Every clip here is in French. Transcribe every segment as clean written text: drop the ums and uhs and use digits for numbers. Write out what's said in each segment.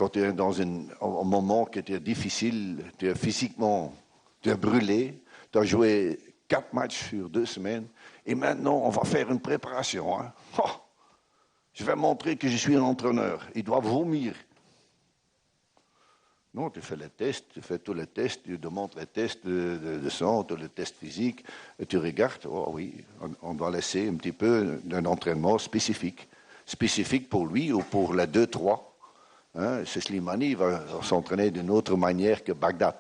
quand tu es dans un moment qui était difficile, tu es physiquement, tu es brûlé, tu as joué 4 matchs sur 2 semaines, et maintenant on va faire une préparation. Hein. Oh, je vais montrer que je suis un entraîneur. Il doit vomir. Non, tu fais les tests, tu fais tous les tests, tu demandes les tests de sang, tous les tests physiques, et tu regardes, oh oui, on doit laisser un petit peu d'un entraînement spécifique. Spécifique pour lui ou pour les 2-3. Hein, Slimani va s'entraîner d'une autre manière que Bagdad,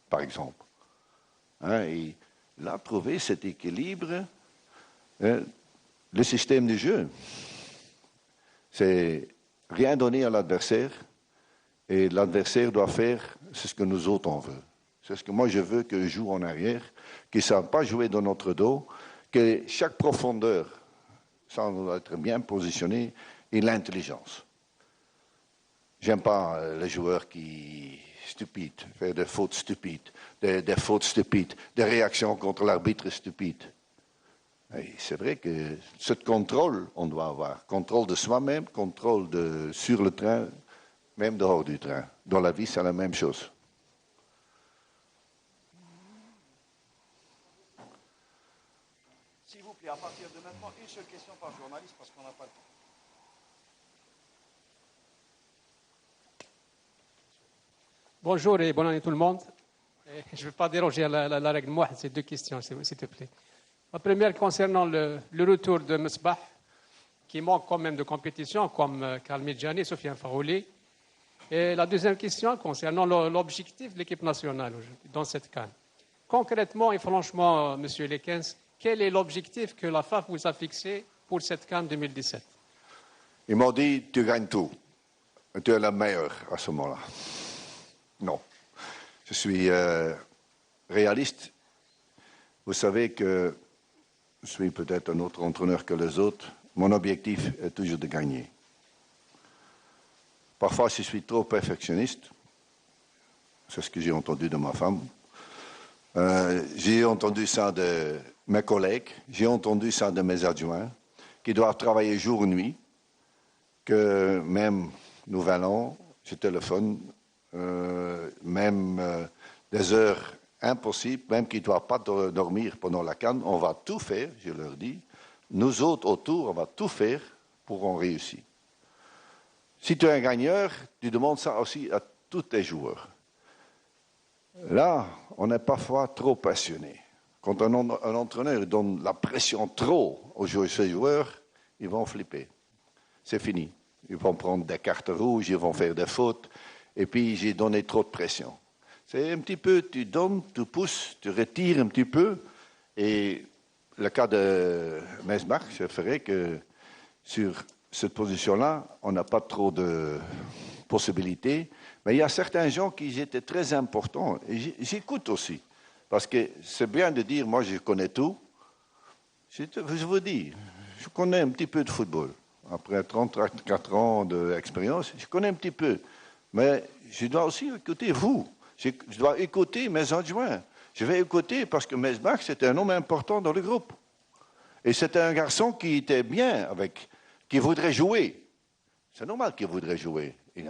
par exemple. Hein, et là, trouver cet équilibre, le système de jeu, c'est rien donner à l'adversaire, et l'adversaire doit faire ce que nous autres on veut. C'est ce que moi je veux qu'ils jouent en arrière, qu'ils ne savent pas jouer dans notre dos, que chaque profondeur, ça doit être bien positionné, et l'intelligence. J'aime pas les joueurs qui stupides, faire des fautes stupides, des fautes stupides, des réactions contre l'arbitre stupide. C'est vrai que ce contrôle, on doit avoir. Contrôle de soi-même, contrôle sur le train, même dehors du train. Dans la vie, c'est la même chose. S'il vous plaît, à partir de maintenant, une seule question par journaliste parce qu'on n'a pas le temps. Bonjour et bonne année tout le monde. Je ne vais pas déroger à la règle Mouhed, c'est 2 questions, s'il te plaît. La première concernant le retour de Mesbah, qui manque quand même de compétition, comme Karl Medjani et Sofiane Farouli. Et la deuxième question concernant l'objectif de l'équipe nationale dans cette CAN. Concrètement et franchement, M. Lekens, quel est l'objectif que la FAF vous a fixé pour cette CAN 2017? Ils m'ont dit, tu gagnes tout. Tu es la meilleure à ce moment-là. Non. Je suis réaliste. Vous savez que je suis peut-être un autre entraîneur que les autres. Mon objectif est toujours de gagner. Parfois, je suis trop perfectionniste. C'est ce que j'ai entendu de ma femme. J'ai entendu ça de mes collègues. J'ai entendu ça de mes adjoints, qui doivent travailler jour et nuit, que même Nouvel An, je téléphone, même des heures impossibles, même qu'ils ne doivent pas dormir pendant la CAN, on va tout faire, je leur dis. Nous autres autour, on va tout faire pour en réussir. Si tu es un gagneur, tu demandes ça aussi à tous tes joueurs. Là, on est parfois trop passionné. Quand un entraîneur donne la pression trop aux joueurs, ils vont flipper. C'est fini. Ils vont prendre des cartes rouges, ils vont faire des fautes, et puis j'ai donné trop de pression. C'est un petit peu, tu donnes, tu pousses, tu retires un petit peu, et le cas de Mesbah, je ferai que sur cette position-là, on n'a pas trop de possibilités, mais il y a certains gens qui étaient très importants, et j'écoute aussi, parce que c'est bien de dire, moi je connais tout, je vous dis, je connais un petit peu de football. Après 34 ans d'expérience, je connais un petit peu. Mais je dois aussi écouter vous. Je dois écouter mes adjoints. Je vais écouter parce que Mesbah, c'était un homme important dans le groupe. Et c'était un garçon qui était bien qui voudrait jouer. C'est normal qu'il voudrait jouer. Il y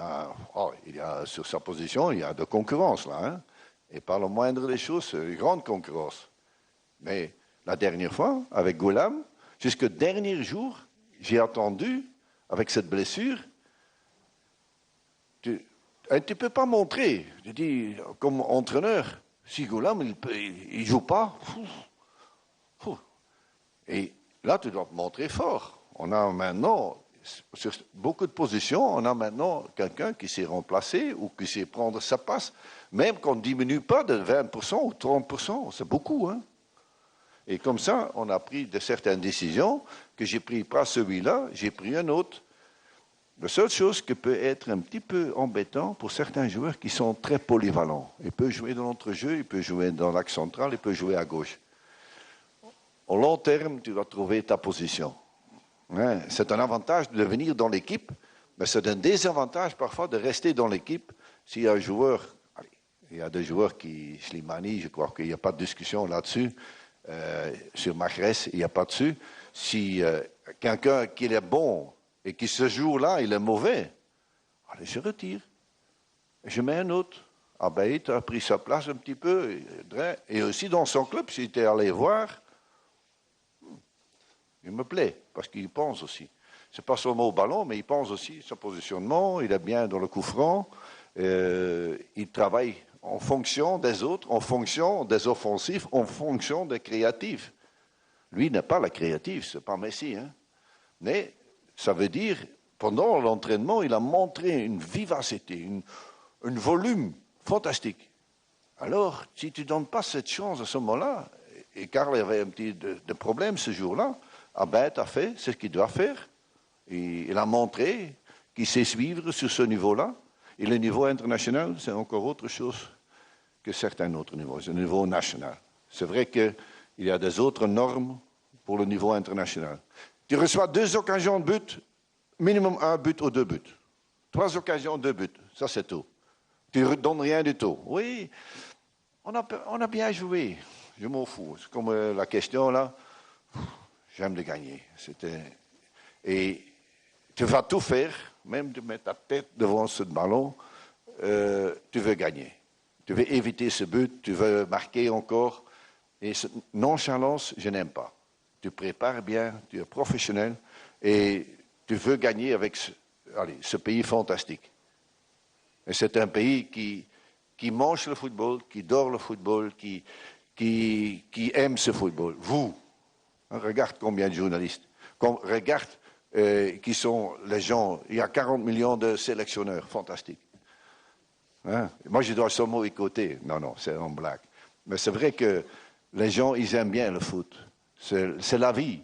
a sur sa position, il y a de concurrence là. Hein? Et par le moindre des choses, une grande concurrence. Mais la dernière fois, avec Goulam, jusqu'au dernier jour, j'ai attendu, avec cette blessure, tu ne peux pas montrer. Je dis, comme entraîneur, si Goulam, il ne joue pas, et là, tu dois te montrer fort. On a maintenant, sur beaucoup de positions, on a maintenant quelqu'un qui s'est remplacé ou qui sait prendre sa place, même qu'on ne diminue pas de 20% ou 30%, c'est beaucoup, hein. Et comme ça, on a pris de certaines décisions que j'ai pris pas celui-là, j'ai pris un autre. La seule chose qui peut être un petit peu embêtant pour certains joueurs qui sont très polyvalents. Il peut jouer dans l'entrejeu, il peut jouer dans l'axe central, il peut jouer à gauche. Au long terme, tu vas trouver ta position. Hein? C'est un avantage de venir dans l'équipe, mais c'est un désavantage parfois de rester dans l'équipe s'il y a un joueur. Allez, il y a des joueurs qui, Slimani, je crois qu'il n'y a pas de discussion là-dessus. Sur Mahrez, il n'y a pas dessus. Si quelqu'un qui est bon et qui ce jour-là, il est mauvais, allez, je retire. Je mets un autre. Abaït a pris sa place un petit peu. Et aussi dans son club, j'étais allé voir. Il me plaît, parce qu'il pense aussi. Ce n'est pas seulement au ballon, mais il pense aussi son positionnement. Il est bien dans le coup franc. Il travaille en fonction des autres, en fonction des offensifs, en fonction des créatifs. Lui n'est pas la créative, ce n'est pas Messi. Hein. Mais ça veut dire, pendant l'entraînement, il a montré une vivacité, un volume fantastique. Alors, si tu ne donnes pas cette chance à ce moment-là, et Karl avait un petit de problème ce jour-là, Abed a fait ce qu'il doit faire. Il a montré qu'il sait suivre sur ce niveau-là. Et le niveau international, c'est encore autre chose que certains autres niveaux. C'est le niveau national. C'est vrai qu'il y a des autres normes pour le niveau international. Tu reçois 2 occasions de but, minimum 1 but ou 2 buts. 3 occasions, 2 buts. Ça, c'est tout. Tu ne donnes rien du tout. Oui, on a bien joué. Je m'en fous. C'est comme la question là. J'aime de gagner. Et tu vas tout faire, même de mettre ta tête devant ce ballon, tu veux gagner. Tu veux éviter ce but, tu veux marquer encore. Et cette nonchalance, je n'aime pas. Tu prépares bien, tu es professionnel et tu veux gagner avec ce pays fantastique. Et c'est un pays qui mange le football, qui dort le football, qui aime ce football. Vous, regarde combien de journalistes, regarde qui sont les gens. Il y a 40 millions de sélectionneurs, fantastique. Hein? Moi, je dois seulement écouter. Non, c'est une blague. Mais c'est vrai que les gens, ils aiment bien le foot. C'est la vie,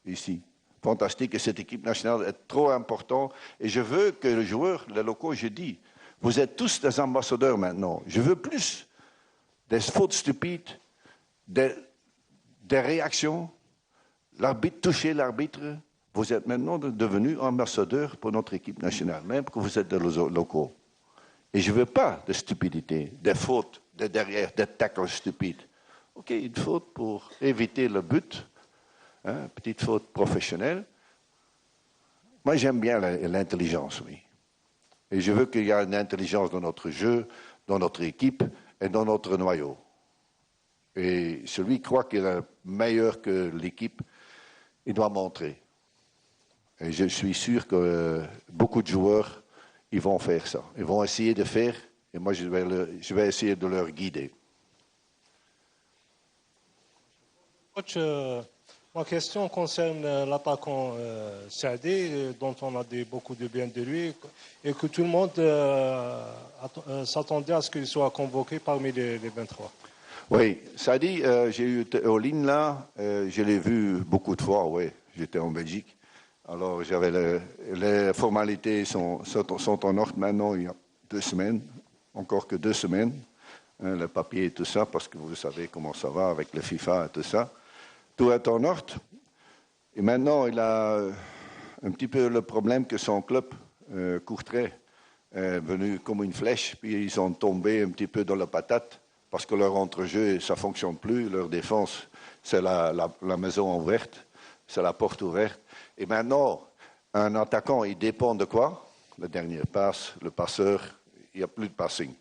ici. Fantastique. Et cette équipe nationale est trop importante. Et je veux que les joueurs, les locaux, je dis, vous êtes tous des ambassadeurs maintenant. Je veux plus des fautes stupides, des réactions. L'arbitre, toucher l'arbitre. Vous êtes maintenant devenus ambassadeurs pour notre équipe nationale, même que vous êtes des locaux. Et je ne veux pas de stupidité, des fautes de derrière, des tackles stupides. OK, une faute pour éviter le but, hein, petite faute professionnelle. Moi, j'aime bien l'intelligence, oui. Et je veux qu'il y ait une intelligence dans notre jeu, dans notre équipe et dans notre noyau. Et celui qui croit qu'il est meilleur que l'équipe, il doit montrer. Et je suis sûr que beaucoup de joueurs, ils vont faire ça. Ils vont essayer de faire, et moi je vais essayer de leur guider. Coach, ma question concerne l'attaquant Saadi, dont on a dit beaucoup de bien de lui, et que tout le monde s'attendait à ce qu'il soit convoqué parmi les 23. Oui, Saadi, j'ai eu au ligne là, je l'ai vu beaucoup de fois, oui, j'étais en Belgique. Alors, les formalités sont en ordre maintenant, il y a 2 semaines, encore que 2 semaines, hein, le papier et tout ça, parce que vous savez comment ça va avec le FIFA et tout ça. Tout est en ordre. Et maintenant, il a un petit peu le problème que son club, Courtrai, est venu comme une flèche, puis ils sont tombés un petit peu dans la patate, parce que leur entrejeu, ça ne fonctionne plus, leur défense, c'est la maison ouverte, c'est la porte ouverte. Et maintenant, un attaquant, il dépend de quoi? La dernière passe, le passeur, il n'y a plus de passing.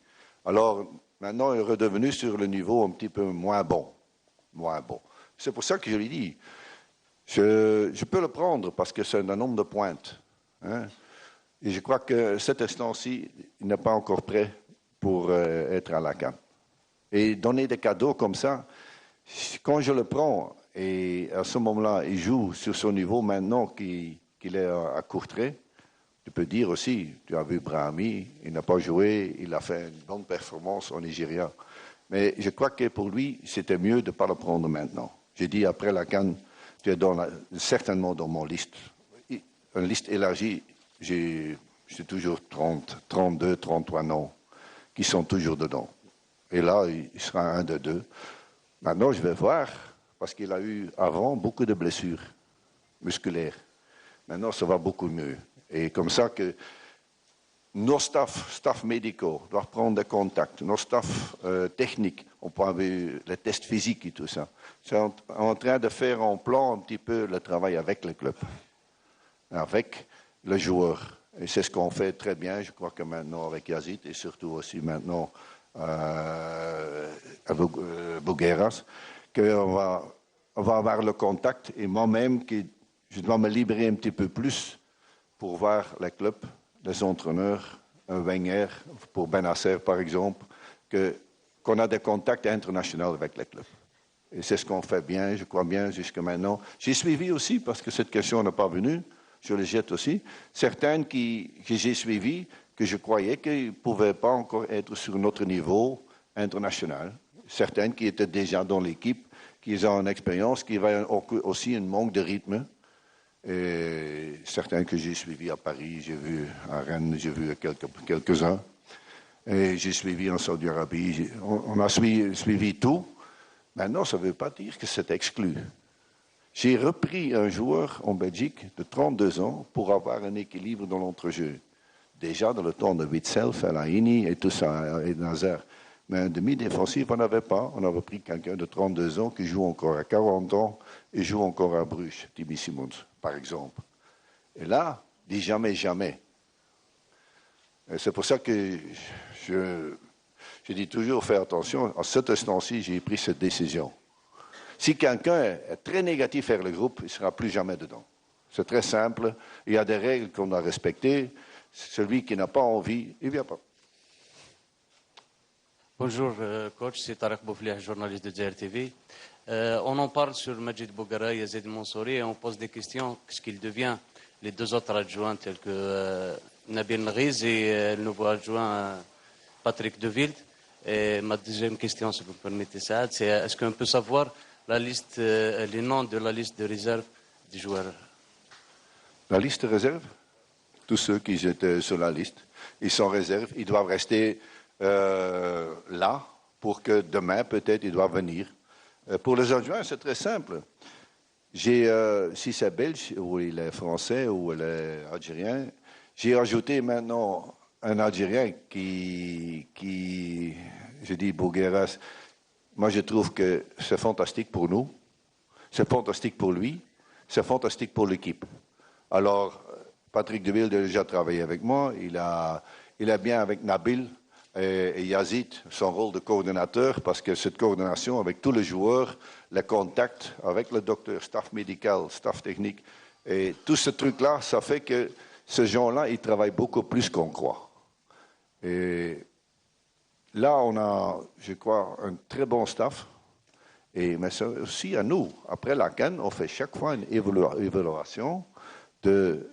Alors, maintenant, il est redevenu sur le niveau un petit peu moins bon. C'est pour ça que je lui dis, je peux le prendre parce que c'est un nombre de pointes. Hein? Et je crois que cet instant-ci, il n'est pas encore prêt pour être à la CAN. Et donner des cadeaux comme ça, quand je le prends, et à ce moment-là, il joue sur son niveau maintenant qu'il est à Courtrai. Tu peux dire aussi, tu as vu Brahimi, il n'a pas joué, il a fait une bonne performance au Nigeria. Mais je crois que pour lui, c'était mieux de ne pas le prendre maintenant. J'ai dit après la CAN, tu es certainement dans mon liste. Une liste élargie, j'ai toujours 30, 32, 33 noms qui sont toujours dedans. Et là, il sera un de 2. Maintenant, je vais voir. Parce qu'il a eu avant beaucoup de blessures musculaires. Maintenant, ça va beaucoup mieux. Et comme ça que nos staffs médicaux doivent prendre des contacts, nos staffs techniques, on peut avoir les tests physiques et tout ça. C'est en train de faire en plan un petit peu le travail avec le club, avec le joueur. Et c'est ce qu'on fait très bien, je crois que maintenant avec Yazid et surtout aussi maintenant avec Bougheras, qu'on va avoir le contact et moi-même, je dois me libérer un petit peu plus pour voir les clubs, les entraîneurs, un Wenger, pour Benasser par exemple, qu'on a des contacts internationaux avec les clubs. Et c'est ce qu'on fait bien, je crois bien, jusqu'à maintenant. J'ai suivi aussi, parce que cette question n'est pas venue, je les jette aussi, certaines que j'ai suivies, que je croyais qu'ils ne pouvaient pas encore être sur notre niveau international. Certaines qui étaient déjà dans l'équipe, qui ont une expérience, qui avaient aussi un manque de rythme. Et certains que j'ai suivis à Paris, j'ai vu à Rennes, j'ai vu quelques-uns. Et j'ai suivi en Saudi-Arabie. On a suivi tout. Maintenant, ça ne veut pas dire que c'est exclu. J'ai repris un joueur en Belgique de 32 ans pour avoir un équilibre dans l'entrejeu. Déjà dans le temps de Witzel, Fellaini et tout ça, et Nazaire. Mais un demi-défensif, on n'avait pas. On avait pris quelqu'un de 32 ans qui joue encore à 40 ans et joue encore à Bruges, Tibi Simons, par exemple. Et là, dis jamais, jamais. Et c'est pour ça que je dis toujours, fais attention. À cet instant-ci, j'ai pris cette décision. Si quelqu'un est très négatif vers le groupe, il ne sera plus jamais dedans. C'est très simple. Il y a des règles qu'on doit respecter. Celui qui n'a pas envie, il ne vient pas. Bonjour coach, c'est Tarek Boufliah, journaliste de DRTV. On en parle sur Majid Bouguera et Yazid Mansouri et on pose des questions. Qu'est-ce qu'il devient les deux autres adjoints tels que Nabil Nriz et le nouveau adjoint Patrick Deville. Et ma deuxième question, si vous me permettez ça, c'est est-ce qu'on peut savoir la liste, les noms de la liste de réserve des joueurs? La liste de réserve? Tous ceux qui étaient sur la liste, ils sont réserves, ils doivent rester là pour que demain, peut-être, ils doivent venir. Pour les adjoints, c'est très simple. Si c'est belge, ou il est français, ou il est algérien, j'ai ajouté maintenant un Algérien qui je dis Bougheras, moi je trouve que c'est fantastique pour nous, c'est fantastique pour lui, c'est fantastique pour l'équipe. Alors, Patrick Deville a déjà travaillé avec moi, il est bien avec Nabil et Yazid, son rôle de coordonnateur, parce que cette coordination avec tous les joueurs, les contacts avec le docteur, staff médical, staff technique, et tout ce truc-là, ça fait que ces gens-là, ils travaillent beaucoup plus qu'on croit. Et là, on a, je crois, un très bon staff. Mais c'est aussi à nous. Après la CAN, on fait chaque fois une évaluation de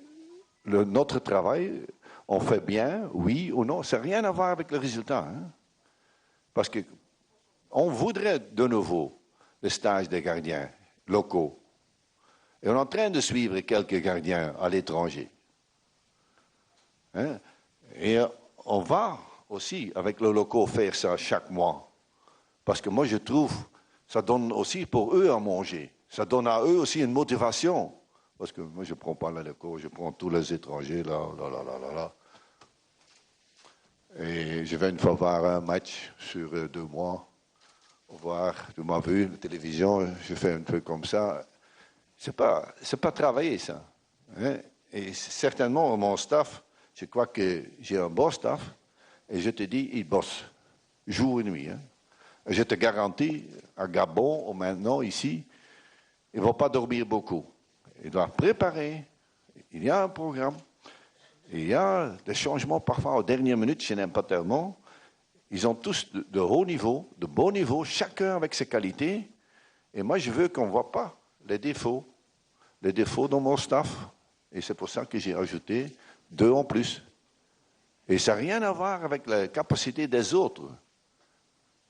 notre travail. On fait bien, oui ou non. Ça n'a rien à voir avec le résultat. Hein? Parce qu'on voudrait de nouveau le stage des gardiens locaux. Et on est en train de suivre quelques gardiens à l'étranger. Hein? Et on va aussi, avec le locaux, faire ça chaque mois. Parce que moi, je trouve, ça donne aussi pour eux à manger. Ça donne à eux aussi une motivation. Parce que moi, je ne prends pas les locaux, je prends tous les étrangers, là. Et je vais une fois voir un match sur 2 mois. Tu m'as vu, la télévision, je fais un peu comme ça. C'est pas travailler, ça. Hein? Et certainement, mon staff, je crois que j'ai un bon staff, et je te dis, il bosse, jour et nuit. Hein. Je te garantis, à Gabon, ou maintenant, ici, ils ne vont pas dormir beaucoup. Ils doivent préparer, il y a un programme, il y a des changements parfois aux dernières minutes, je n'aime pas tellement. Ils ont tous de haut niveau, de bon niveau, chacun avec ses qualités, et moi, je veux qu'on ne voit pas les défauts dans mon staff, et c'est pour ça que j'ai ajouté 2 en plus. Et ça n'a rien à voir avec la capacité des autres.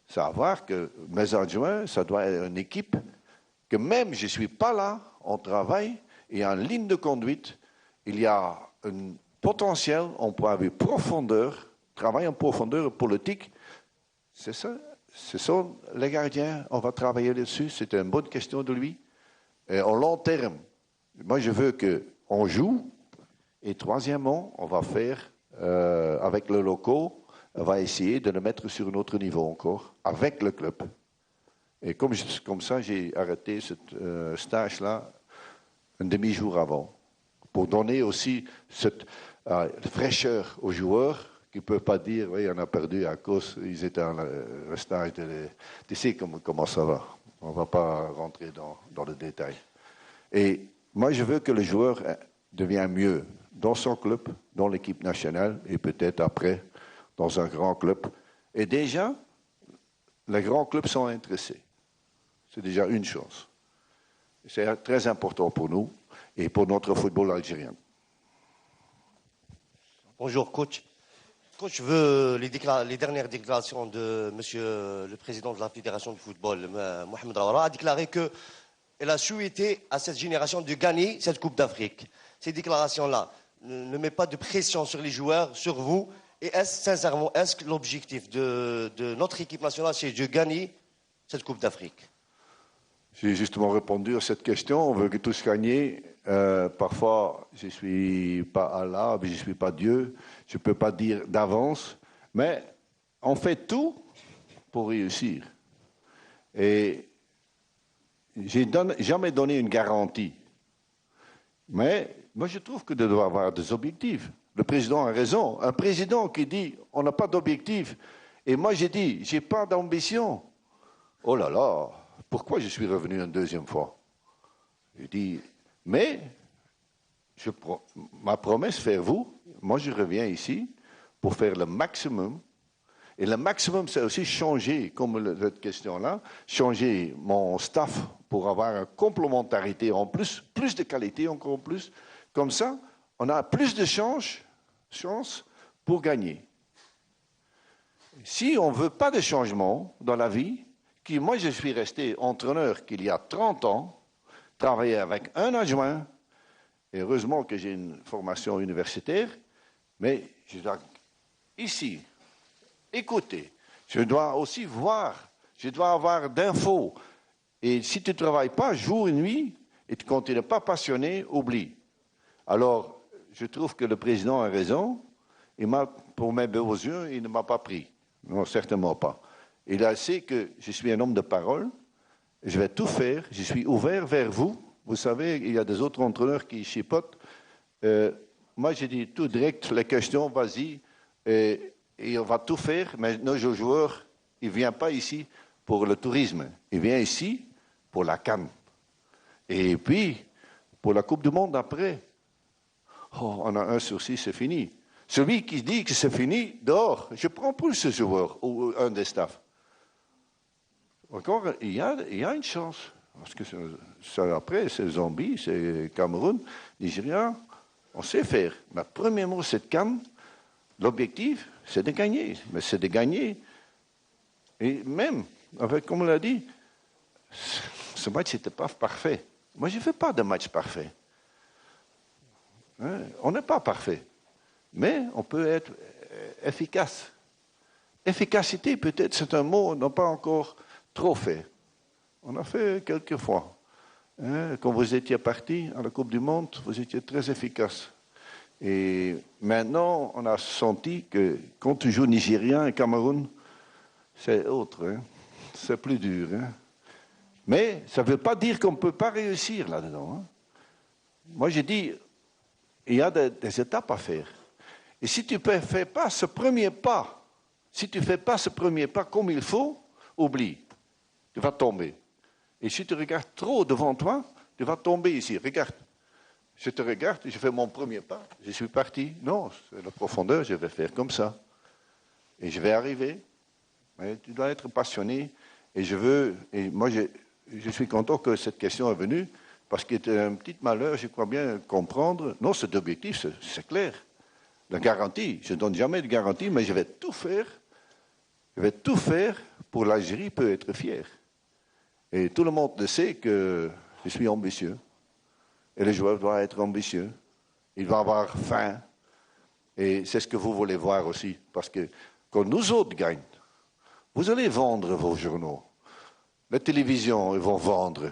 Ça a à voir que mes adjoints, ça doit être une équipe que même je ne suis pas là, on travaille, et en ligne de conduite, il y a un potentiel, on peut avoir profondeur, travail en profondeur politique. C'est ça, ce sont les gardiens, on va travailler dessus, c'était une bonne question de lui. Et en long terme, moi je veux qu'on joue, et troisièmement, on va faire avec le locaux, on va essayer de le mettre sur un autre niveau encore, avec le club. Et comme ça, j'ai arrêté ce stage-là un demi-jour avant, pour donner aussi fraîcheur aux joueurs qui ne peuvent pas dire oui, on a perdu à cause, ils étaient en stage. Tu sais comment ça va. On ne va pas rentrer dans le détail. Et moi, je veux que le joueur devienne mieux dans son club, dans l'équipe nationale et peut-être après dans un grand club. Et déjà, les grands clubs sont intéressés. C'est déjà une chose. C'est très important pour nous et pour notre football algérien. Bonjour, coach. Coach, je veux les dernières déclarations de monsieur le président de la Fédération de football, Mohamed Rawara, a déclaré qu'elle a souhaité à cette génération de gagner cette Coupe d'Afrique. Ces déclarations-là ne mettent pas de pression sur les joueurs, sur vous. Et sincèrement, est-ce que l'objectif de notre équipe nationale, c'est de gagner cette Coupe d'Afrique? J'ai justement répondu à cette question. On veut que tous gagnent. Parfois, je ne suis pas Allah, je ne suis pas Dieu. Je ne peux pas dire d'avance. Mais on fait tout pour réussir. Et je n'ai jamais donné une garantie. Mais moi, je trouve que doit avoir des objectifs. Le président a raison. Un président qui dit on n'a pas d'objectif. Et moi, j'ai dit je n'ai pas d'ambition. Oh là là, pourquoi je suis revenu une deuxième fois? Je dis mais ma promesse faire vous, moi je reviens ici pour faire le maximum. Et le maximum, c'est aussi changer, comme cette question-là, changer mon staff pour avoir une complémentarité en plus de qualité encore plus. Comme ça, on a plus de chances pour gagner. Si on ne veut pas de changement dans la vie, moi je suis resté entraîneur qu'il y a 30 ans, travailler avec un adjoint, et heureusement que j'ai une formation universitaire, mais je dois ici écouter, je dois aussi voir, je dois avoir d'infos. Et si tu ne travailles pas jour et nuit, et quand tu n'es pas passionné, oublie. Alors, je trouve que le président a raison. Pour mes beaux yeux, il ne m'a pas pris. Non, certainement pas. Il a sait que je suis un homme de parole. Je vais tout faire. Je suis ouvert vers vous. Vous savez, il y a des autres entraîneurs qui chipotent. Moi, j'ai dit tout direct, les questions, vas-y. Et on va tout faire. Mais nos joueurs, ils ne viennent pas ici pour le tourisme. Ils viennent ici pour la CAN. Et puis, pour la Coupe du Monde après. Oh, on a 1/6, c'est fini. Celui qui dit que c'est fini, dehors. Je prends plus ce joueur ou un des staffs. Encore, il y a une chance. Parce que ça, après, c'est Zambie, c'est Cameroun, Nigeria. On sait faire. Mais premièrement, cette CAN, l'objectif, c'est de gagner. Mais c'est de gagner. Et même, comme on l'a dit, ce match n'était pas parfait. Moi, je ne fais pas de match parfait. Hein? On n'est pas parfait. Mais on peut être efficace. Efficacité, peut-être, c'est un mot, on n'a pas encore trop fait. On a fait quelques fois. Hein? Quand vous étiez parti à la Coupe du Monde, vous étiez très efficace. Et maintenant, on a senti que quand tu joues Nigérien et Cameroun, c'est autre. Hein? C'est plus dur. Hein? Mais ça ne veut pas dire qu'on ne peut pas réussir là-dedans. Hein? Moi, j'ai dit, il y a des étapes à faire. Et si tu ne fais pas ce premier pas, comme il faut, oublie, tu vas tomber. Et si tu regardes trop devant toi, tu vas tomber ici. Regarde, je te regarde, je fais mon premier pas, je suis parti. Non, c'est la profondeur, je vais faire comme ça. Et je vais arriver. Mais tu dois être passionné. Et moi, je suis content que cette question est venue, parce qu'il était un petit malheur, je crois bien comprendre. Non, cet objectif, c'est clair. La garantie, je ne donne jamais de garantie, mais je vais tout faire. Je vais tout faire pour l'Algérie peut être fière. Et tout le monde sait que je suis ambitieux. Et les joueurs doivent être ambitieux. Ils doivent avoir faim. Et c'est ce que vous voulez voir aussi. Parce que quand nous autres gagnons, vous allez vendre vos journaux. La télévision, ils vont vendre.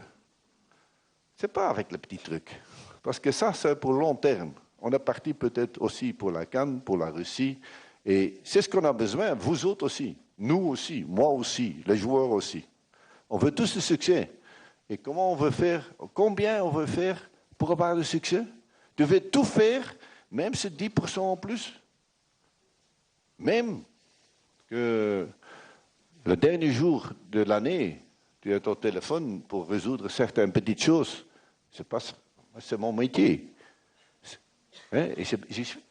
Ce n'est pas avec les petits trucs. Parce que ça, c'est pour long terme. On est parti peut-être aussi pour la CAN, pour la Russie. Et c'est ce qu'on a besoin, vous autres aussi. Nous aussi, moi aussi, les joueurs aussi. On veut tous le succès. Et comment on veut faire, combien on veut faire pour avoir le succès? Tu veux tout faire, même c'est 10% en plus. Même que le dernier jour de l'année, tu as ton téléphone pour résoudre certaines petites choses. C'est mon métier. Hein?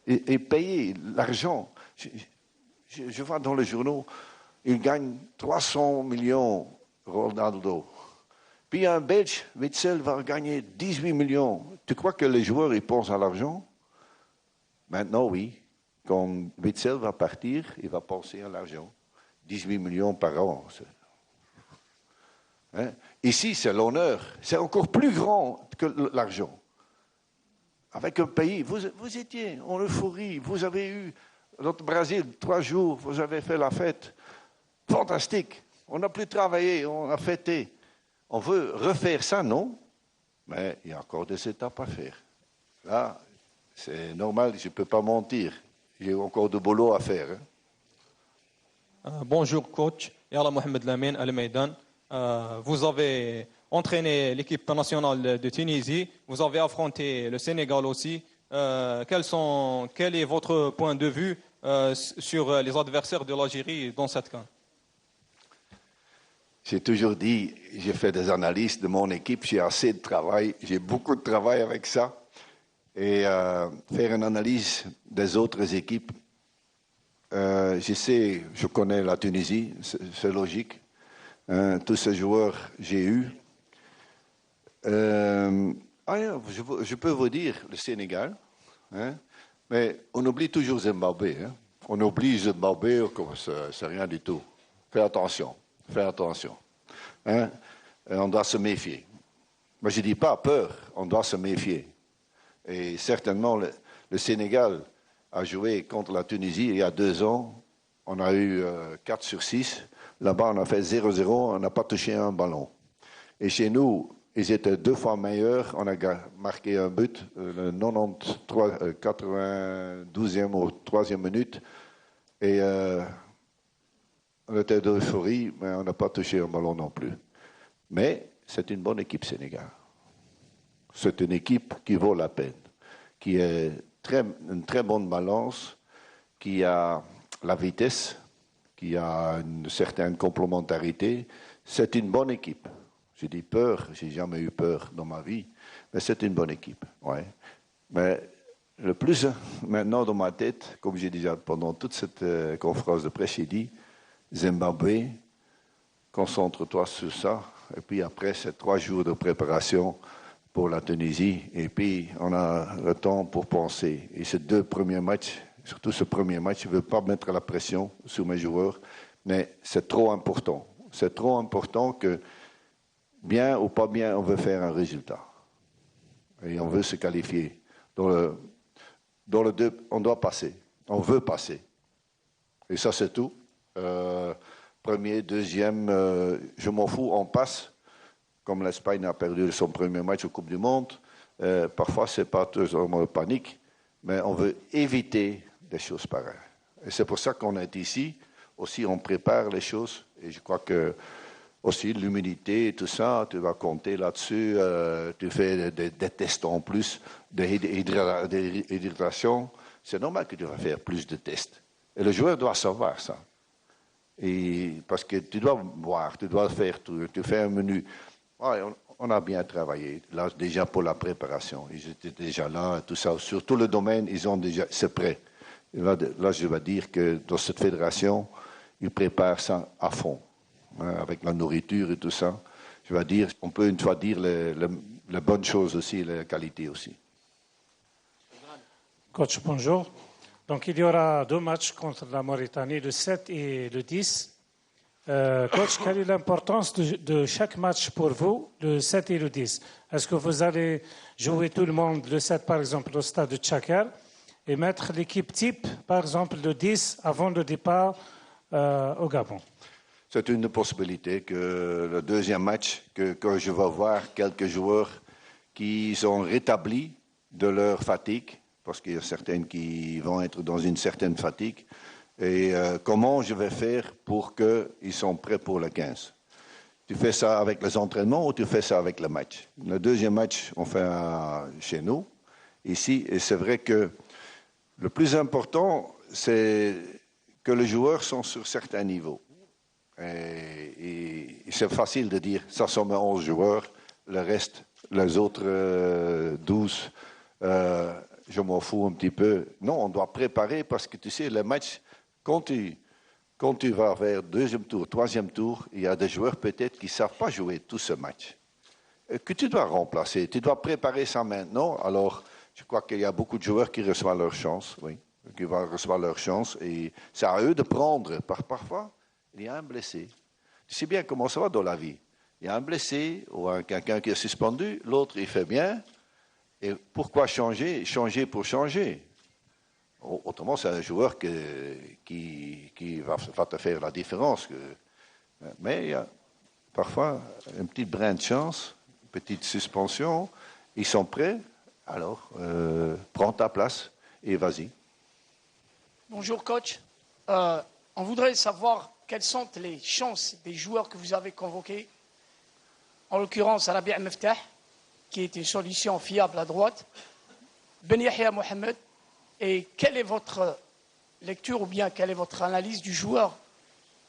Et payer l'argent. Je vois dans les journaux, il gagne 300 millions, Ronaldo. Puis un Belge, Witsel, va gagner 18 millions. Tu crois que les joueurs ils pensent à l'argent? Maintenant, oui. Quand Witsel va partir, il va penser à l'argent. 18 millions par an. Hein? Ici, c'est l'honneur. C'est encore plus grand que l'argent. Avec un pays, vous étiez en euphorie. Vous avez eu, notre Brésil, 3 jours, vous avez fait la fête. Fantastique. On n'a plus travaillé, on a fêté. On veut refaire ça, non? Mais il y a encore des étapes à faire. Là, c'est normal, je ne peux pas mentir. J'ai encore du boulot à faire. Hein? Bonjour, coach. Yalla Mohamed Lamine, Al Maïdan. Vous avez entraîné l'équipe nationale de Tunisie. Vous avez affronté le Sénégal aussi. Quel est votre point de vue sur les adversaires de l'Algérie dans cette CAN? J'ai toujours dit, j'ai fait des analyses de mon équipe, j'ai assez de travail, j'ai beaucoup de travail avec ça. Et faire une analyse des autres équipes, je connais la Tunisie, c'est logique. Tous ces joueurs, j'ai eu. Je peux vous dire le Sénégal, hein, mais on oublie toujours Zimbabwe. Hein. On oublie Zimbabwe comme c'est rien du tout. Fais attention. Hein? On doit se méfier. Mais je ne dis pas peur, on doit se méfier. Et certainement, le Sénégal a joué contre la Tunisie il y a 2 ans. On a eu 4 sur 6. Là-bas, on a fait 0-0, on n'a pas touché un ballon. Et chez nous, ils étaient 2 fois meilleurs. On a marqué un but, le 92e ou 3e minute. Et on était d'euphorie, mais on n'a pas touché un ballon non plus. Mais c'est une bonne équipe Sénégal. C'est une équipe qui vaut la peine, qui est une très bonne balance, qui a la vitesse, qui a une certaine complémentarité. C'est une bonne équipe. J'ai dit peur, j'ai jamais eu peur dans ma vie, mais c'est une bonne équipe. Ouais. Mais le plus maintenant dans ma tête, comme j'ai déjà pendant toute cette conférence de presse, j'ai dit, Zimbabwe, concentre-toi sur ça. Et puis après, c'est 3 jours de préparation pour la Tunisie. Et puis, on a le temps pour penser. Et ces 2 premiers matchs, surtout ce premier match, je ne veux pas mettre la pression sur mes joueurs, mais c'est trop important. C'est trop important que, bien ou pas bien, on veut faire un résultat. Et on veut se qualifier. Dans le 2, on doit passer. On veut passer. Et ça, c'est tout. Premier, deuxième, je m'en fous, on passe. Comme l'Espagne a perdu son premier match au Coupe du Monde, parfois c'est pas toujours panique, mais on veut éviter des choses pareilles. Et c'est pour ça qu'on est ici. Aussi, on prépare les choses. Et je crois que aussi l'humidité et tout ça, tu vas compter là-dessus. Tu fais des tests en plus d'hydratation. C'est normal que tu vas faire plus de tests. Et le joueur doit savoir ça. Et parce que tu dois boire, tu dois faire tout, tu fais un menu. Ouais, on a bien travaillé, là, déjà pour la préparation. Ils étaient déjà là, tout ça. Sur tout le domaine, c'est prêt. Et là, je vais dire que dans cette fédération, ils préparent ça à fond, hein, avec la nourriture et tout ça. Je vais dire, on peut une fois dire les bonnes choses aussi, les qualités aussi. Coach, bonjour. Donc, il y aura 2 matchs contre la Mauritanie, le 7 et le 10. Coach, quelle est l'importance de chaque match pour vous, le 7 et le 10? Est-ce que vous allez jouer tout le monde le 7, par exemple, au stade de Tchakar, et mettre l'équipe type, par exemple, le 10 avant le départ au Gabon? C'est une possibilité que le deuxième match, que je vais voir quelques joueurs qui sont rétablis de leur fatigue, parce qu'il y a certaines qui vont être dans une certaine fatigue, et comment je vais faire pour qu'ils soient prêts pour le 15. Tu fais ça avec les entraînements ou tu fais ça avec le match? Le deuxième match, on fait chez nous, ici, et c'est vrai que Le plus important, c'est que les joueurs sont sur certains niveaux. Et c'est facile de dire, ça sont 11 joueurs, le reste, les autres 12, je m'en fous un petit peu. Non, on doit préparer parce que tu sais, le match, quand tu vas vers deuxième tour, troisième tour, il y a des joueurs peut-être qui ne savent pas jouer tout ce match. Que tu dois remplacer, tu dois préparer ça maintenant. Alors, je crois qu'il y a beaucoup de joueurs qui reçoivent leur chance, oui, qui vont recevoir leur chance. Et c'est à eux de prendre. Parfois, il y a un blessé. Tu sais bien comment ça va dans la vie. Il y a un blessé ou quelqu'un qui est suspendu, l'autre il fait bien. Et pourquoi changer? Changer pour changer. Autrement, c'est un joueur qui va te faire la différence. Mais il y a parfois un petit brin de chance, une petite suspension. Ils sont prêts, alors prends ta place et vas-y. Bonjour coach. On voudrait savoir quelles sont les chances des joueurs que vous avez convoqués. En l'occurrence, Rabi' Meftah, qui est une solution fiable à droite. Ben Yahya Mohamed. Et quelle est votre lecture ou bien quelle est votre analyse du joueur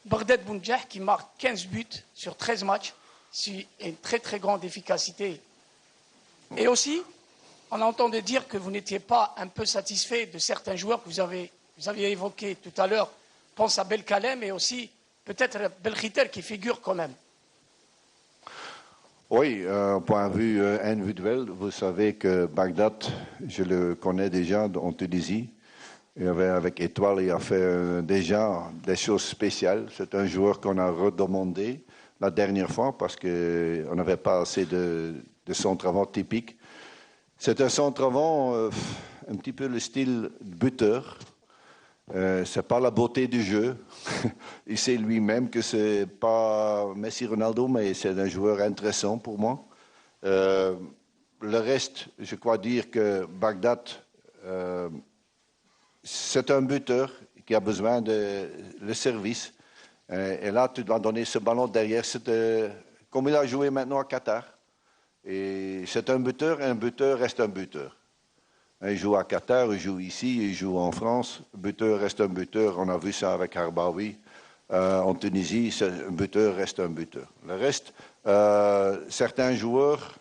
Bagdad Bounjah qui marque 15 buts sur 13 matchs, c'est une très très grande efficacité. Et aussi, on entendait dire que vous n'étiez pas un peu satisfait de certains joueurs que vous avez évoqués tout à l'heure. Pense à Belkalem et aussi peut-être Belkhiter qui figure quand même. Oui, point de vue individuel, vous savez que Bagdad, je le connais déjà en Tunisie. Avec Étoile, il a fait déjà des choses spéciales. C'est un joueur qu'on a redemandé la dernière fois parce qu'on n'avait pas assez de centre-avant typique. C'est un centre-avant un petit peu le style buteur. C'est pas la beauté du jeu. Il sait lui-même que c'est pas Messi Ronaldo, mais c'est un joueur intéressant pour moi. Le reste, je crois dire que Bagdad, c'est un buteur qui a besoin de le service. Et là, tu dois donner ce ballon derrière. Comme il a joué maintenant à Qatar. Et c'est un buteur reste un buteur. Il joue à Qatar, il joue ici, il joue en France. Buteur reste un buteur. On a vu ça avec Harbaoui. En Tunisie, un buteur reste un buteur. Le reste, certains joueurs,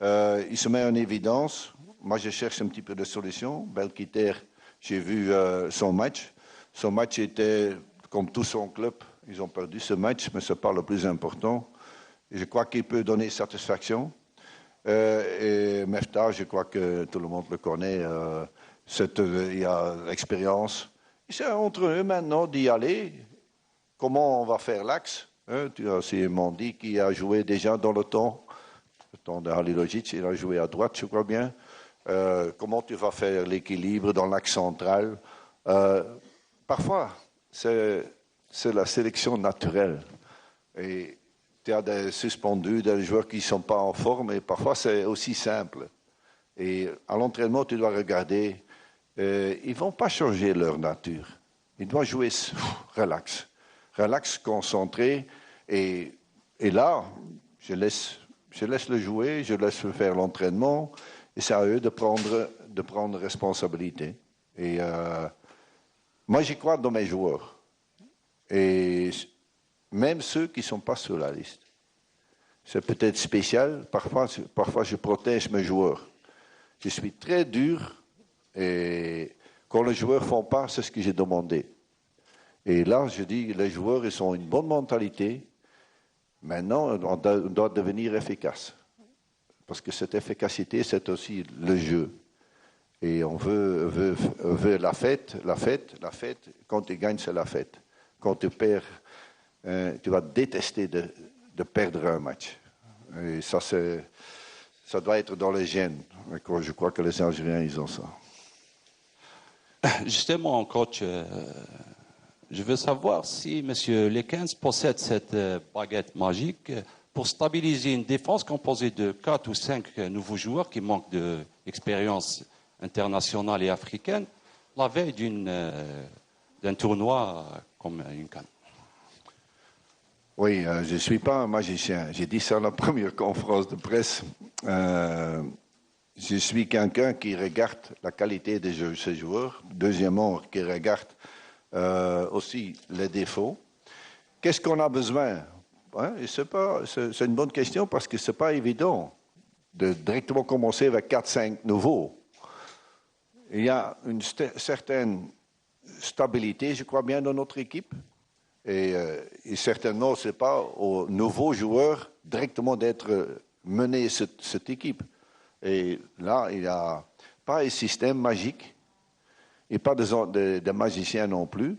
ils se mettent en évidence. Moi, je cherche un petit peu de solution. Belkhiter, j'ai vu son match. Son match était, comme tout son club, ils ont perdu ce match, mais ce n'est pas le plus important. Et je crois qu'il peut donner satisfaction. Et Meftah, je crois que tout le monde le connaît. Il a l'expérience. C'est entre eux maintenant d'y aller. Comment on va faire l'axe? Tu as aussi Mondi qui a joué déjà dans le temps de Halilovic, il a joué à droite, je crois bien. Comment tu vas faire l'équilibre dans l'axe central? Parfois, c'est la sélection naturelle. Et tu as des suspendus, des joueurs qui ne sont pas en forme, et parfois c'est aussi simple. Et à l'entraînement, tu dois regarder, ils ne vont pas changer leur nature. Ils doivent jouer relax, concentré. Et là, je laisse le jouer, je laisse faire l'entraînement, et c'est à eux de prendre responsabilité. Et moi, j'y crois dans mes joueurs. Et même ceux qui ne sont pas sur la liste. C'est peut-être spécial. Parfois, je protège mes joueurs. Je suis très dur. Et quand les joueurs ne font pas, c'est ce que j'ai demandé. Et là, je dis, les joueurs, ils ont une bonne mentalité. Maintenant, on doit devenir efficace. Parce que cette efficacité, c'est aussi le jeu. Et on veut la fête. Quand tu gagnes, c'est la fête. Quand tu perds, tu vas détester de perdre un match. Et ça doit être dans les gènes. Je crois que les Algériens, ils ont ça. Justement, coach, je veux savoir si M. Lekens possède cette baguette magique pour stabiliser une défense composée de 4 ou 5 nouveaux joueurs qui manquent d'expérience internationale et africaine la veille d'un tournoi comme une CAN. Oui, je ne suis pas un magicien. J'ai dit ça à la première conférence de presse. je suis quelqu'un qui regarde la qualité de ces joueurs. Deuxièmement, qui regarde aussi les défauts. Qu'est-ce qu'on a besoin? Hein? C'est une bonne question parce que ce n'est pas évident de directement commencer avec 4-5 nouveaux. Il y a une certaine stabilité, je crois bien, dans notre équipe. Et certainement, ce n'est pas aux nouveaux joueurs directement d'être menés cette équipe. Et là, il n'y a pas un système magique et pas de magicien non plus.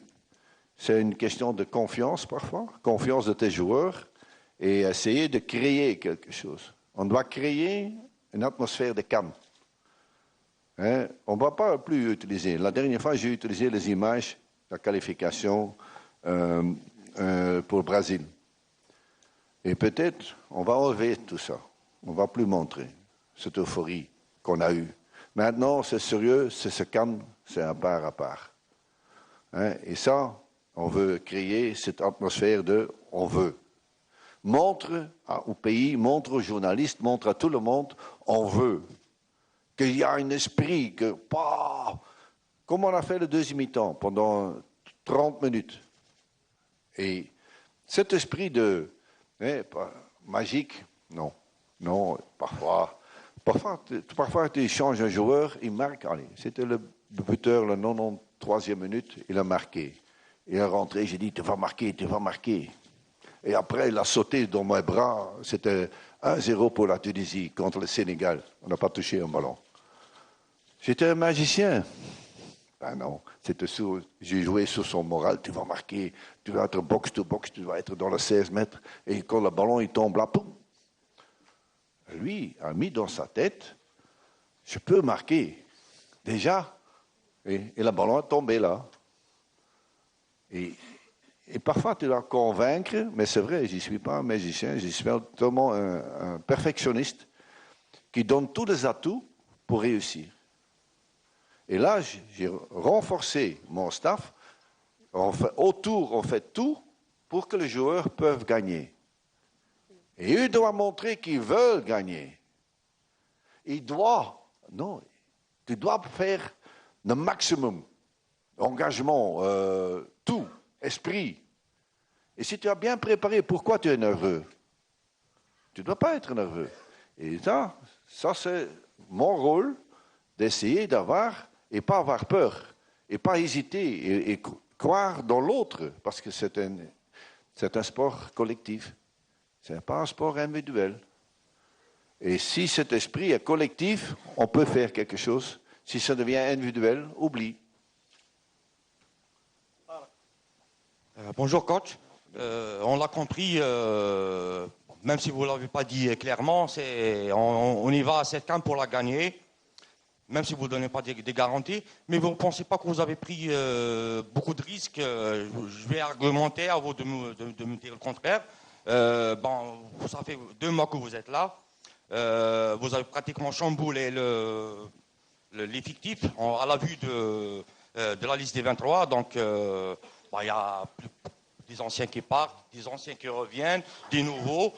C'est une question de confiance parfois, confiance de tes joueurs et essayer de créer quelque chose. On doit créer une atmosphère de calme. Hein? On ne va pas plus utiliser. La dernière fois, j'ai utilisé les images de la qualification pour le Brésil. Et peut-être, on va enlever tout ça. On ne va plus montrer cette euphorie qu'on a eue. Maintenant, c'est sérieux, c'est ce calme, c'est à part. Hein? Et ça, on veut créer cette atmosphère de « on veut ». Montre au pays, montre aux journalistes, montre à tout le monde « on veut ». Qu'il y a un esprit, comme on a fait le deuxième mi-temps pendant 30 minutes. Et cet esprit magique, non. Non, parfois tu changes un joueur, il marque. Allez, c'était le buteur, le 93e minute, il a marqué. Il est rentré, j'ai dit, tu vas marquer. Et après, il a sauté dans mes bras. C'était 1-0 pour la Tunisie contre le Sénégal. On n'a pas touché un ballon. J'étais un magicien. Ben non, j'ai joué sur son moral. Tu vas marquer, tu vas être box-to-box, tu vas être dans les 16 mètres. Et quand le ballon il tombe là, poum. Lui a mis dans sa tête, je peux marquer. Déjà. Et le ballon est tombé là. Et parfois, tu dois convaincre, mais c'est vrai, je ne suis pas un magicien, je suis tellement un perfectionniste qui donne tous les atouts pour réussir. Et là, j'ai renforcé mon staff. On fait tout pour que les joueurs peuvent gagner. Et eux doivent montrer qu'ils veulent gagner. Tu dois faire le maximum. Engagement, tout, esprit. Et si tu as bien préparé, pourquoi tu es nerveux? Tu ne dois pas être nerveux. Et ça c'est mon rôle d'essayer d'avoir, et pas avoir peur, et pas hésiter, et croire dans l'autre, parce que c'est un sport collectif. Ce n'est pas un sport individuel. Et si cet esprit est collectif, on peut faire quelque chose. Si ça devient individuel, oublie. Bonjour coach. On l'a compris, même si vous ne l'avez pas dit clairement, on y va à cette camp pour la gagner, même si vous ne donnez pas des garanties. Mais vous ne pensez pas que vous avez pris beaucoup de risques? Je vais argumenter à vous de me dire le contraire. Ça fait 2 mois que vous êtes là. Vous avez pratiquement chamboulé l'effectif à la vue de la liste des 23. Donc, il y a des anciens qui partent, des anciens qui reviennent, des nouveaux.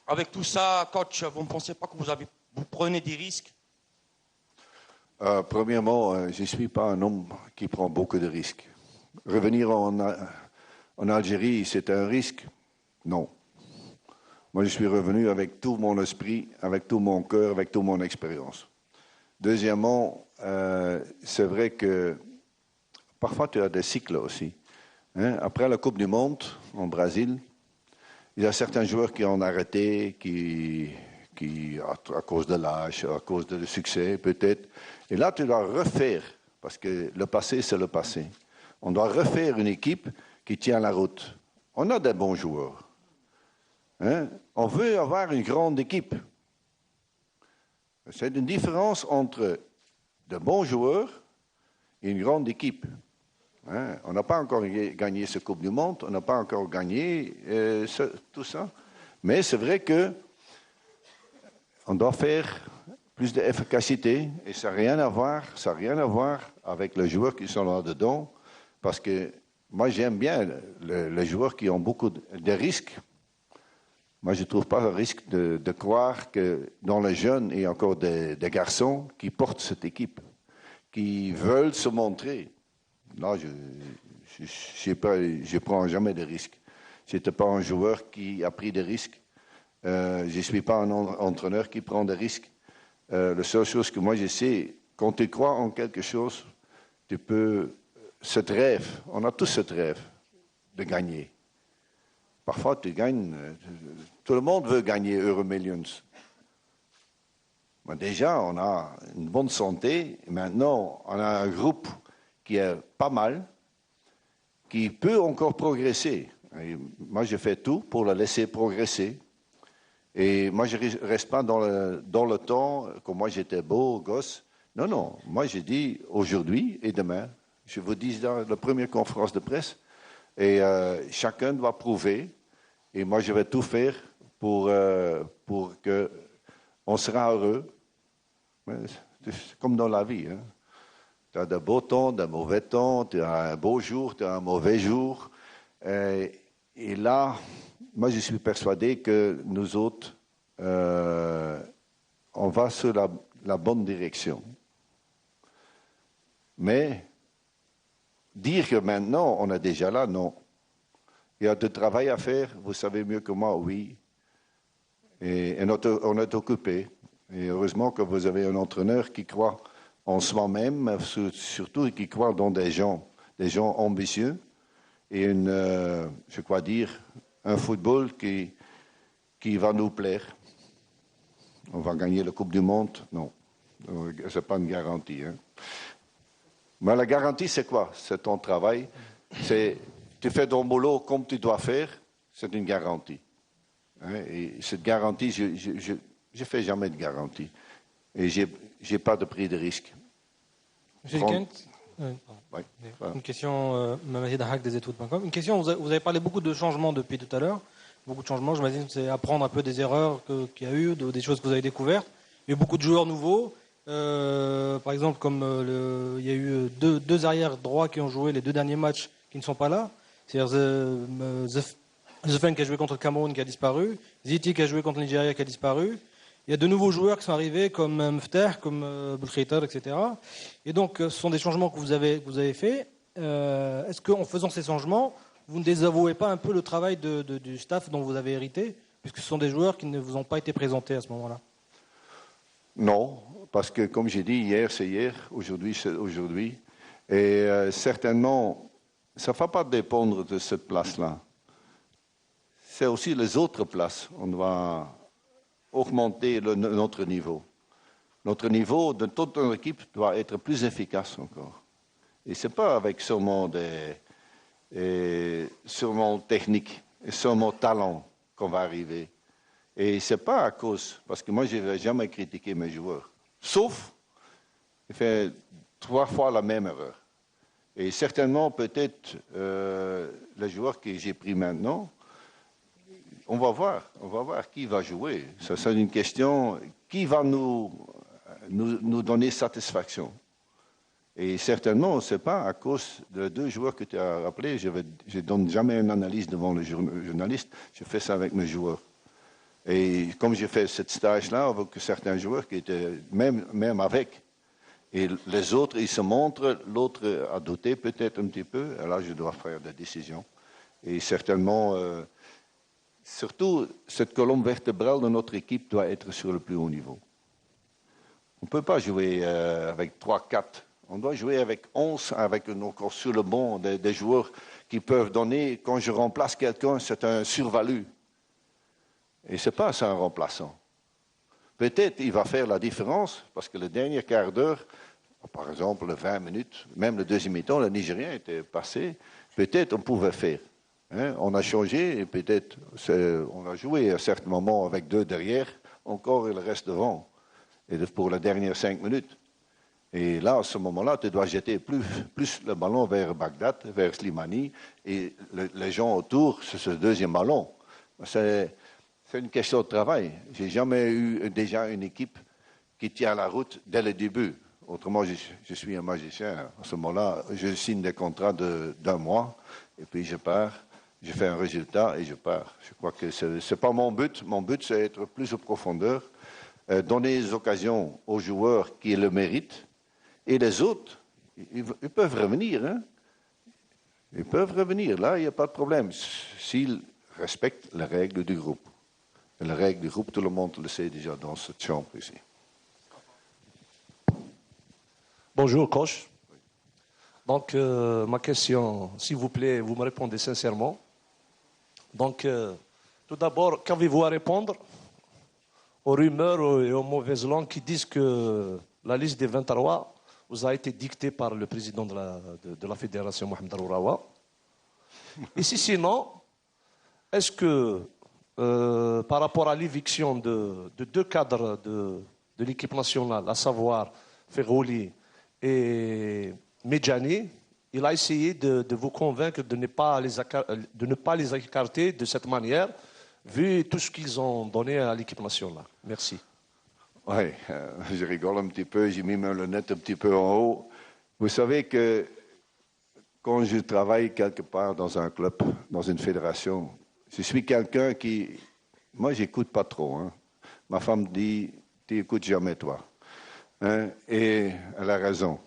Avec tout ça, coach, vous ne pensez pas que vous prenez des risques? Premièrement, je ne suis pas un homme qui prend beaucoup de risques. Revenir en Algérie, c'est un risque? Non. Moi, je suis revenu avec tout mon esprit, avec tout mon cœur, avec toute mon expérience. Deuxièmement, c'est vrai que parfois tu as des cycles aussi. Hein? Après la Coupe du Monde en Brésil, il y a certains joueurs qui ont arrêté, à cause de l'âge, à cause du succès peut-être. Et là, tu dois refaire, parce que le passé, c'est le passé. On doit refaire une équipe qui tient la route. On a des bons joueurs. Hein? On veut avoir une grande équipe. C'est une différence entre de bons joueurs et une grande équipe. Hein? On n'a pas encore gagné ce Coupe du Monde, on n'a pas encore gagné tout ça. Mais c'est vrai que on doit faire plus d'efficacité et ça n'a rien à voir avec les joueurs qui sont là-dedans. Parce que moi, j'aime bien les joueurs qui ont beaucoup de risques. Moi, je ne trouve pas le risque de croire que dans les jeunes, il y a encore des garçons qui portent cette équipe, qui veulent se montrer. Là, je ne prends jamais de risques. Je n'étais pas un joueur qui a pris des risques. Je ne suis pas un entraîneur qui prend des risques. La seule chose que moi je sais, quand tu crois en quelque chose, tu peux, cette rêve, on a tous cette rêve de gagner. Parfois tu gagnes, tout le monde veut gagner Euromillions. Mais déjà, on a une bonne santé. Maintenant, on a un groupe qui est pas mal, qui peut encore progresser. Et moi, je fais tout pour la laisser progresser. Et moi, je ne reste pas dans le temps, comme moi j'étais beau, gosse. Non, non. Moi, j'ai dit aujourd'hui et demain. Je vous dis dans la première conférence de presse. Et chacun doit prouver. Et moi, je vais tout faire pour qu'on sera heureux. C'est comme dans la vie. Hein. Tu as de beaux temps, de mauvais temps. Tu as un beau jour, tu as un mauvais jour. Et là, moi, je suis persuadé que nous autres, on va sur la bonne direction. Mais dire que maintenant, on est déjà là, non. Il y a du travail à faire, vous savez mieux que moi, oui. Et on est occupé. Et heureusement que vous avez un entraîneur qui croit en soi-même, surtout qui croit dans des gens ambitieux. Et je crois dire, un football qui va nous plaire. On va gagner la Coupe du Monde? Non, ce n'est pas une garantie. Hein. Mais la garantie, c'est quoi? C'est ton travail. Tu fais ton boulot comme tu dois faire, c'est une garantie. Hein. Et cette garantie, je ne fais jamais de garantie. Et je n'ai pas de prix de risque. Monsieur Kent, une question, Mamadi Dahak des études.com. Une question, vous avez parlé beaucoup de changements depuis tout à l'heure. Beaucoup de changements, j'imagine que c'est apprendre un peu des erreurs qu'il y a eu, des choses que vous avez découvertes. Il y a beaucoup de joueurs nouveaux. Par exemple, comme il y a eu deux arrières droits qui ont joué les 2 derniers matchs qui ne sont pas là. C'est-à-dire Zefen qui a joué contre le Cameroun qui a disparu. Ziti qui a joué contre le Nigeria qui a disparu. Il y a de nouveaux joueurs qui sont arrivés comme Mfteh, comme Belkhaitar, etc. Et donc, ce sont des changements que vous avez faits. Est-ce qu'en faisant ces changements, vous ne désavouez pas un peu le travail du staff dont vous avez hérité, puisque ce sont des joueurs qui ne vous ont pas été présentés à ce moment-là? Non, parce que comme j'ai dit, hier c'est hier, aujourd'hui c'est aujourd'hui. Et certainement, ça ne va pas dépendre de cette place-là. C'est aussi les autres places. On doit augmenter notre niveau. Notre niveau de toute notre équipe doit être plus efficace encore. Et ce n'est pas avec seulement seulement technique et seulement talent qu'on va arriver. Et ce n'est pas à cause, parce que moi je ne vais jamais critiquer mes joueurs, sauf il fait 3 fois la même erreur. Et certainement peut-être les joueurs que j'ai pris maintenant, on va voir qui va jouer. Ça, c'est une question, qui va nous donner satisfaction. Et certainement, ce n'est pas à cause de 2 joueurs que tu as rappelés. Je ne donne jamais une analyse devant le journaliste. Je fais ça avec mes joueurs. Et comme j'ai fait ce stage-là avec certains joueurs qui étaient même avec. Et les autres, ils se montrent. L'autre a douté peut-être un petit peu. Et là, je dois faire des décisions. Et certainement, surtout, cette colonne vertébrale de notre équipe doit être sur le plus haut niveau. On ne peut pas jouer avec 3-4. On doit jouer avec 11, avec encore sur le banc des joueurs qui peuvent donner. Quand je remplace quelqu'un, c'est un survalu. Et ce n'est pas ça un remplaçant. Peut-être il va faire la différence, parce que le dernier quart d'heure, par exemple, 20 minutes, même le deuxième mi-temps, le Nigérien était passé. Peut-être on pouvait faire. Hein? On a changé et peut-être on a joué à certains moments avec 2 derrière, encore il reste devant. Et pour les dernières 5 minutes. Et là, à ce moment-là, tu dois jeter plus le ballon vers Bagdad, vers Slimani, et les gens autour, c'est ce deuxième ballon. C'est une question de travail. Je n'ai jamais eu déjà une équipe qui tient la route dès le début. Autrement, je suis un magicien. À ce moment-là, je signe des contrats d'1 mois, et puis je pars. je fais un résultat et je pars. Je crois que ce n'est pas mon but. Mon but, c'est être plus en profondeur, donner des occasions aux joueurs qui le méritent. Et les autres, ils peuvent revenir. Hein? Ils peuvent revenir. Là, il n'y a pas de problème. S'ils respectent les règles du groupe. Et les règles du groupe, tout le monde le sait déjà dans cette chambre ici. Bonjour, coach. Donc, ma question, s'il vous plaît, vous me répondez sincèrement. Donc, tout d'abord, qu'avez-vous à répondre aux rumeurs et aux mauvaises langues qui disent que la liste des 23 vous a été dictée par le président de la fédération, Mohamed Arourawa? Et si sinon, est-ce que, par rapport à l'éviction de deux cadres de l'équipe nationale, à savoir Ferrouli et Medjani, il a essayé de vous convaincre de ne pas les écarter de cette manière, vu tout ce qu'ils ont donné à l'équipe nationale. Merci. Oui, je rigole un petit peu, j'ai mis ma lunette un petit peu en haut. Vous savez que quand je travaille quelque part dans un club, dans une fédération, je suis quelqu'un qui... Moi, j'écoute pas trop. Hein. Ma femme dit, tu n'écoutes jamais toi. Hein? Et elle a raison.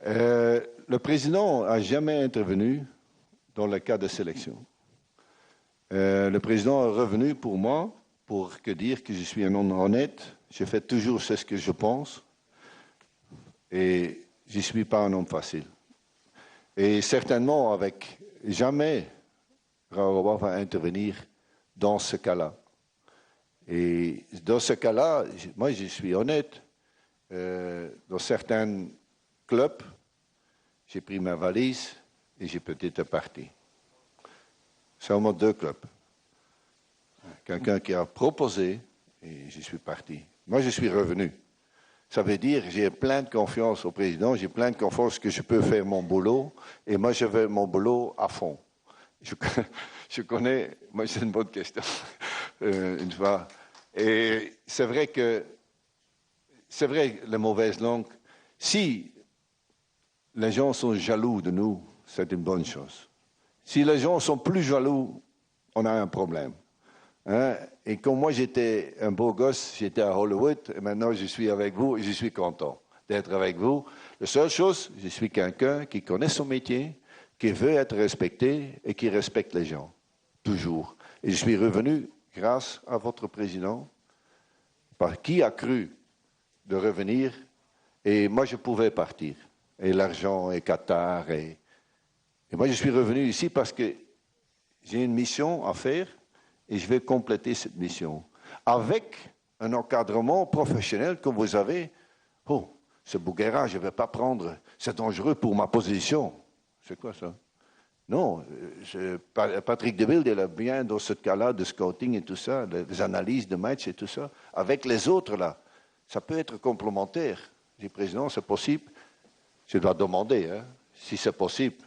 Le président n'a jamais intervenu dans le cas de sélection. Le président est revenu pour moi pour dire que je suis un homme honnête. Je fais toujours ce que je pense. Et je ne suis pas un homme facile. Et certainement, avec jamais, Raoua va intervenir dans ce cas-là. Et dans ce cas-là, moi, je suis honnête. Dans certains clubs, j'ai pris ma valise et j'ai peut-être parti. Seulement 2 clubs. Quelqu'un qui a proposé et je suis parti. Moi, je suis revenu. Ça veut dire que j'ai plein de confiance au président, j'ai plein de confiance que je peux faire mon boulot et moi, je fais mon boulot à fond. Je connais, moi, c'est une bonne question, une fois. Et c'est vrai que, la mauvaise langue, si les gens sont jaloux de nous, c'est une bonne chose. Si les gens sont plus jaloux, on a un problème. Hein? Et comme moi, j'étais un beau gosse, j'étais à Hollywood, et maintenant je suis avec vous et je suis content d'être avec vous. La seule chose, je suis quelqu'un qui connaît son métier, qui veut être respecté et qui respecte les gens, toujours. Et je suis revenu grâce à votre président, par qui a cru de revenir, et moi je pouvais partir. Et l'argent, et Qatar, et moi je suis revenu ici parce que j'ai une mission à faire, et je vais compléter cette mission. Avec un encadrement professionnel comme vous avez. Oh, ce Bouguera, je ne vais pas prendre, c'est dangereux pour ma position. C'est quoi ça? Non, Patrick Deville, il est bien dans ce cas-là de scouting et tout ça, les analyses de match et tout ça. Avec les autres, là, ça peut être complémentaire. Je dis, président, c'est possible? Je dois demander, hein, si c'est possible.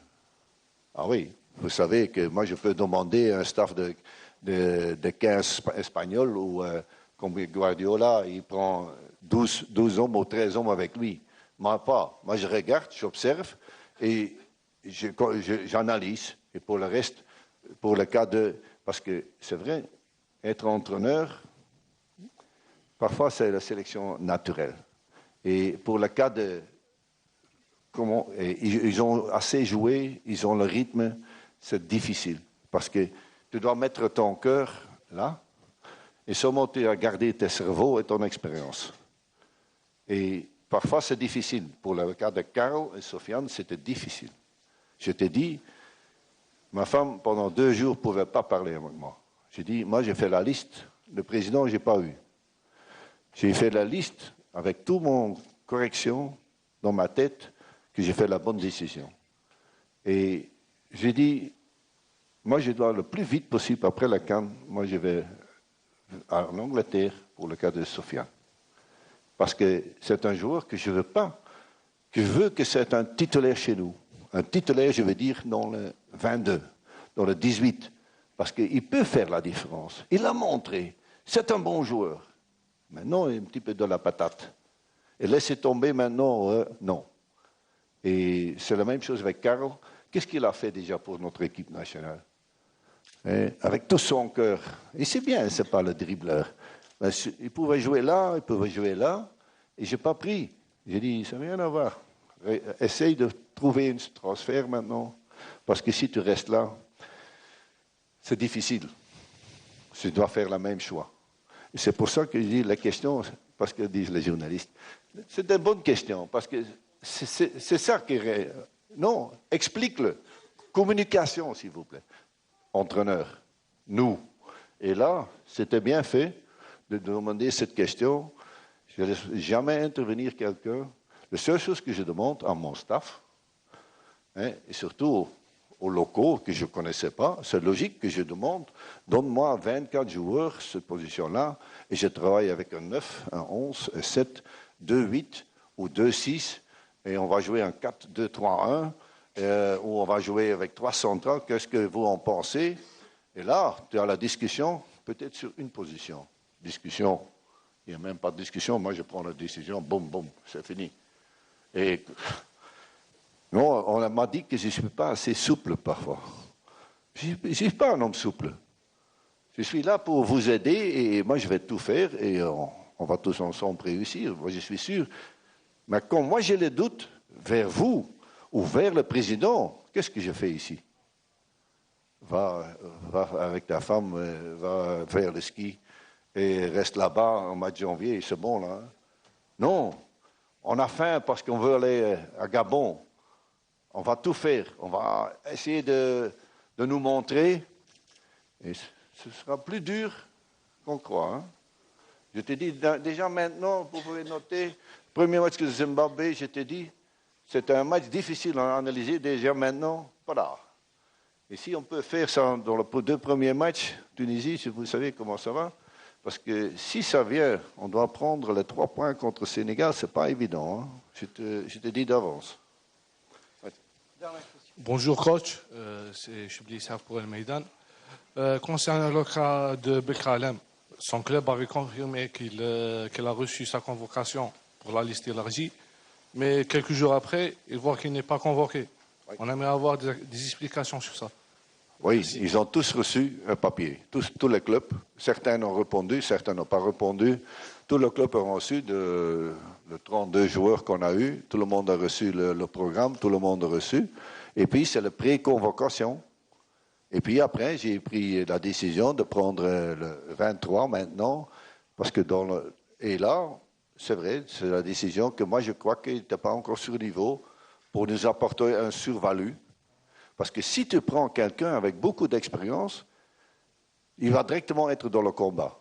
Ah oui, vous savez que moi, je peux demander un staff de 15 Espagnols ou comme Guardiola, il prend 12 hommes ou 13 hommes avec lui. Moi, pas. Moi, je regarde, j'observe et j'analyse. Et pour le reste, pour le cas de... Parce que c'est vrai, être entraîneur, parfois c'est la sélection naturelle. Et pour le cas de... ils ont assez joué, ils ont le rythme, c'est difficile. Parce que tu dois mettre ton cœur là et seulement tu as gardé tes cerveaux et ton expérience. Et parfois c'est difficile. Pour le cas de Karel et Sofiane, c'était difficile. Je t'ai dit, ma femme pendant 2 jours ne pouvait pas parler avec moi. J'ai dit, moi j'ai fait la liste, le président je n'ai pas eu. J'ai fait la liste avec toute mon correction dans ma tête que j'ai fait la bonne décision. Et j'ai dit, moi, je dois le plus vite possible, après la CAN, moi, je vais en Angleterre pour le cas de Sofiane. Parce que c'est un joueur que je ne veux pas, que je veux que c'est un titulaire chez nous. Un titulaire, je veux dire, dans le 22, dans le 18. Parce qu'il peut faire la différence. Il l'a montré. C'est un bon joueur. Maintenant, il est un petit peu de la patate. Et laisser tomber maintenant, non. Et c'est la même chose avec Karel. Qu'est-ce qu'il a fait déjà pour notre équipe nationale? avec tout son cœur. Et c'est bien, ce n'est pas le dribbleur. Il pouvait jouer là, il pouvait jouer là, et je n'ai pas pris. J'ai dit, ça n'a rien à voir. Essaye de trouver un transfert maintenant, parce que si tu restes là, c'est difficile. Tu dois faire le même choix. Et c'est pour ça que je dis la question, parce que disent les journalistes, c'est une bonne question, parce que c'est ça qui est... Non, explique-le. Communication, s'il vous plaît. Entraîneur, nous. Et là, c'était bien fait de demander cette question. Je ne laisse jamais intervenir quelqu'un. La seule chose que je demande à mon staff, et surtout aux locaux que je ne connaissais pas, c'est logique que je demande, donne-moi 24 joueurs, cette position-là, et je travaille avec un 9, un 11, un 7, 2-8 ou 2-6, et on va jouer un 4-2-3-1, où on va jouer avec 3 centrales. Qu'est-ce que vous en pensez? Et là, tu as la discussion, peut-être sur une position. Discussion. Il n'y a même pas de discussion. Moi, je prends la décision, boum, boum, c'est fini. Et non, on m'a dit que je ne suis pas assez souple parfois. Je ne suis pas un homme souple. Je suis là pour vous aider et moi, je vais tout faire et on va tous ensemble réussir. Moi, je suis sûr. Mais quand moi, j'ai les doutes vers vous ou vers le président, qu'est-ce que je fais ici? Va avec ta femme, va faire le ski et reste là-bas en mois de janvier, c'est bon là. Non, on a faim parce qu'on veut aller à Gabon. On va tout faire, on va essayer de nous montrer et ce sera plus dur qu'on croit. Hein. Je t'ai dit, déjà maintenant, vous pouvez noter, premier match que Zimbabwe, je t'ai dit, c'était un match difficile à analyser déjà maintenant. Voilà. Et si on peut faire ça dans les 2 premiers matchs, Tunisie, vous savez comment ça va. Parce que si ça vient, on doit prendre les 3 points contre le Sénégal, ce n'est pas évident. Hein. Je te dis d'avance. Ouais. Bonjour coach, c'est Chibli Saf pour El Maïdan. Concernant le cas de Bekralem, son club avait confirmé qu'il a reçu sa convocation pour la liste élargie, mais quelques jours après, il voit qu'il n'est pas convoqué. Oui. On aimerait avoir des explications sur ça. Oui, ils ont tous reçu un papier, tous les clubs. Certains ont répondu, certains n'ont pas répondu. Tous les clubs ont reçu le 32 joueurs qu'on a eu. Tout le monde a reçu le programme, tout le monde a reçu. Et puis, c'est la pré-convocation. Et puis après, j'ai pris la décision de prendre le 23 maintenant, parce que et là, c'est vrai, c'est la décision que moi, je crois qu'il n'était pas encore sur le niveau pour nous apporter un survalue. Parce que si tu prends quelqu'un avec beaucoup d'expérience, il va directement être dans le combat.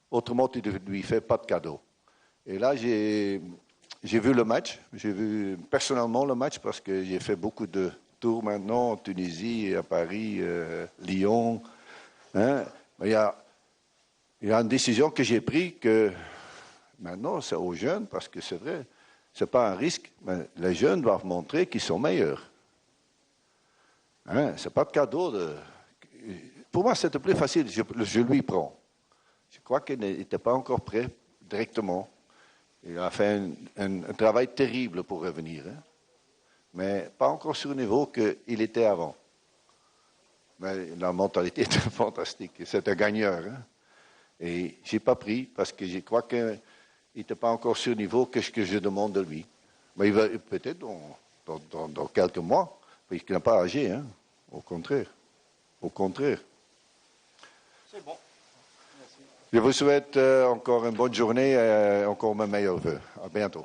Autrement, tu ne lui fais pas de cadeau. Et là, j'ai vu le match. J'ai vu personnellement le match parce que j'ai fait beaucoup de tours maintenant en Tunisie, à Paris, Lyon. Hein? Il y a une décision que j'ai prise que maintenant, c'est aux jeunes, parce que c'est vrai, ce n'est pas un risque, mais les jeunes doivent montrer qu'ils sont meilleurs. Hein, ce n'est pas de cadeau. Pour moi, c'était plus facile, je lui prends. Je crois qu'il n'était pas encore prêt directement. Il a fait un travail terrible pour revenir, hein. Mais pas encore sur le niveau qu'il était avant. Mais la mentalité était fantastique. C'est un gagneur. Hein. Et je n'ai pas pris parce que je crois qu'il n'était pas encore sur le niveau que ce que je demande de lui. Mais il va peut-être dans quelques mois. Il n'a pas âgé, hein. Au contraire. Au contraire. C'est bon. Merci. Je vous souhaite encore une bonne journée et encore mes meilleurs vœux. À bientôt.